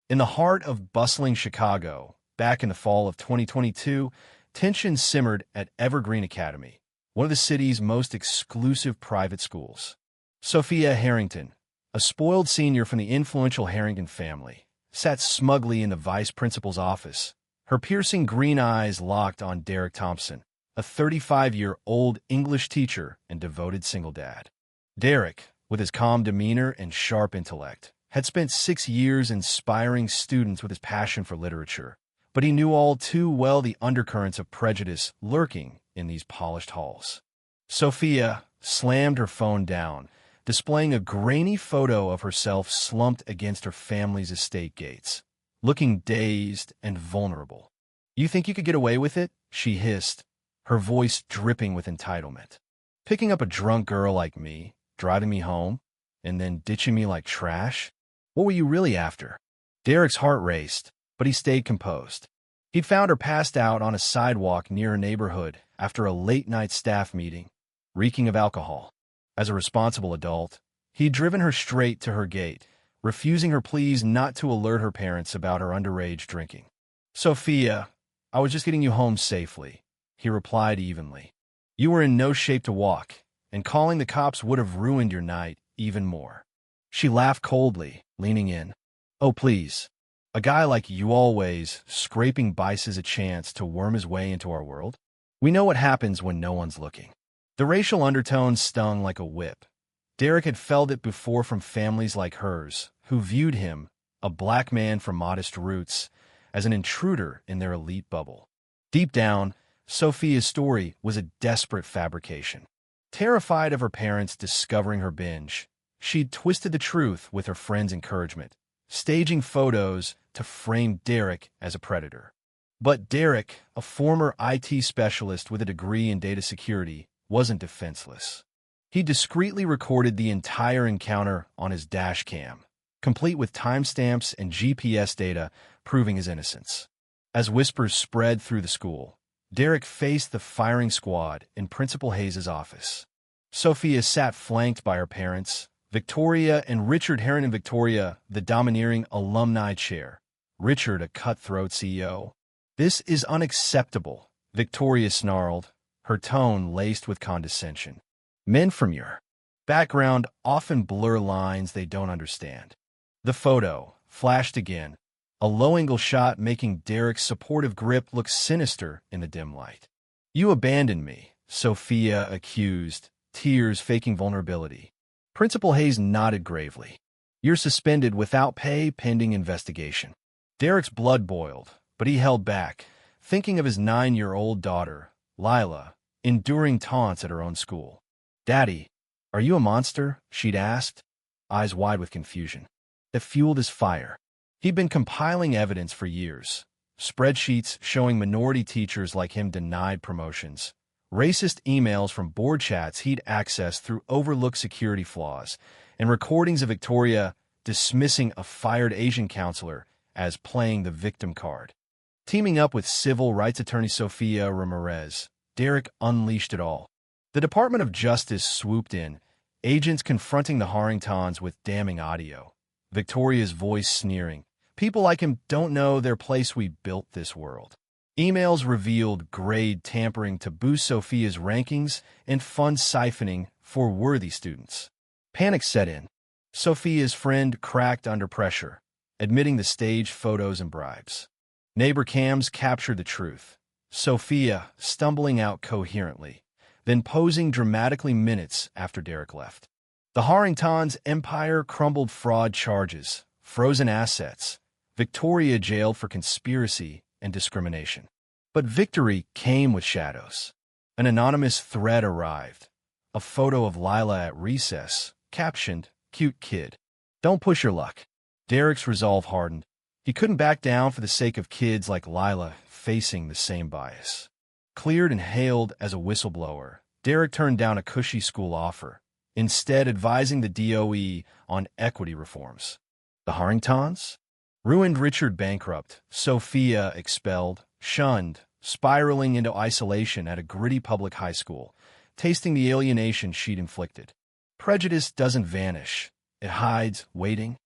In the heart of bustling Chicago, back in the fall of 2022, tension simmered at Evergreen Academy, one of the city's most exclusive private schools. Sophia Harrington, a spoiled senior from the influential Harrington family, sat smugly in the vice principal's office, her piercing green eyes locked on Derek Thompson, a 35-year-old English teacher and devoted single dad. Derek, with his calm demeanor and sharp intellect, had spent 6 years inspiring students with his passion for literature, but he knew all too well the undercurrents of prejudice lurking in these polished halls. Sophia slammed her phone down, displaying a grainy photo of herself slumped against her family's estate gates, looking dazed and vulnerable. "You think you could get away with it?" she hissed, her voice dripping with entitlement. "Picking up a drunk girl like me, driving me home, and then ditching me like trash? What were you really after?" Derek's heart raced, but he stayed composed. He'd found her passed out on a sidewalk near her neighborhood after a late-night staff meeting, reeking of alcohol. As a responsible adult, he'd driven her straight to her gate, refusing her pleas not to alert her parents about her underage drinking. "Sophia, I was just getting you home safely," he replied evenly. "You were in no shape to walk, and calling the cops would have ruined your night even more." She laughed coldly, leaning in. "Oh, please. A guy like you always scraping bice's a chance to worm his way into our world? We know what happens when no one's looking." The racial undertones stung like a whip. Derek had felt it before from families like hers, who viewed him, a black man from modest roots, as an intruder in their elite bubble. Deep down, Sophia's story was a desperate fabrication. Terrified of her parents discovering her binge, she'd twisted the truth with her friends' encouragement, staging photos to frame Derek as a predator. But Derek, a former IT specialist with a degree in data security, wasn't defenseless. He discreetly recorded the entire encounter on his dash cam, complete with timestamps and GPS data proving his innocence. As whispers spread through the school, Derek faced the firing squad in Principal Hayes' office. Sophia sat flanked by her parents, Victoria and Richard Harrington. Victoria, the domineering alumni chair. Richard, a cutthroat CEO. "This is unacceptable," Victoria snarled, her tone laced with condescension. "Men from your background often blur lines they don't understand." The photo flashed again, a low-angle shot making Derek's supportive grip look sinister in the dim light. "You abandoned me," Sophia accused, tears faking vulnerability. Principal Hayes nodded gravely. "You're suspended without pay pending investigation." Derek's blood boiled, but he held back, thinking of his 9-year-old daughter, Lila, enduring taunts at her own school. "Daddy, are you a monster?" she'd asked, eyes wide with confusion. That fueled his fire. He'd been compiling evidence for years, spreadsheets showing minority teachers like him denied promotions, racist emails from board chats he'd accessed through overlooked security flaws, and recordings of Victoria dismissing a fired Asian counselor as playing the victim card. Teaming up with civil rights attorney Sophia Ramirez, Derek unleashed it all. The Department of Justice swooped in, agents confronting the Harringtons with damning audio, Victoria's voice sneering, "People like him don't know their place, we built this world." Emails revealed grade tampering to boost Sophia's rankings and fund siphoning for worthy students. Panic set in. Sophia's friend cracked under pressure, admitting the staged photos and bribes. Neighbor cams captured the truth. Sophia stumbling out coherently, then posing dramatically minutes after Derek left. The Harringtons' empire crumbled. Fraud charges, frozen assets, Victoria jailed for conspiracy and discrimination. But victory came with shadows. An anonymous thread arrived, a photo of Lila at recess, captioned, "Cute kid. Don't push your luck." Derek's resolve hardened. He couldn't back down for the sake of kids like Lila facing the same bias. Cleared and hailed as a whistleblower, Derek turned down a cushy school offer, instead advising the DOE on equity reforms. The Harringtons? Ruined. Richard bankrupt, Sophia expelled, shunned, spiraling into isolation at a gritty public high school, tasting the alienation she'd inflicted. Prejudice doesn't vanish. It hides, waiting.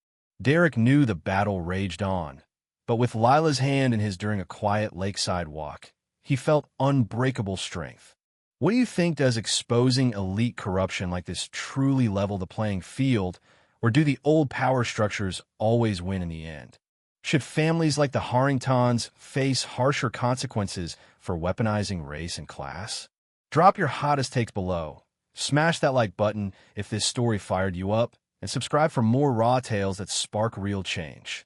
Derek knew the battle raged on, but with Lila's hand in his during a quiet lakeside walk, he felt unbreakable strength. What do you think, does exposing elite corruption like this truly level the playing field, or do the old power structures always win in the end? Should families like the Harringtons face harsher consequences for weaponizing race and class? Drop your hottest takes below. Smash that like button if this story fired you up, and subscribe for more raw tales that spark real change.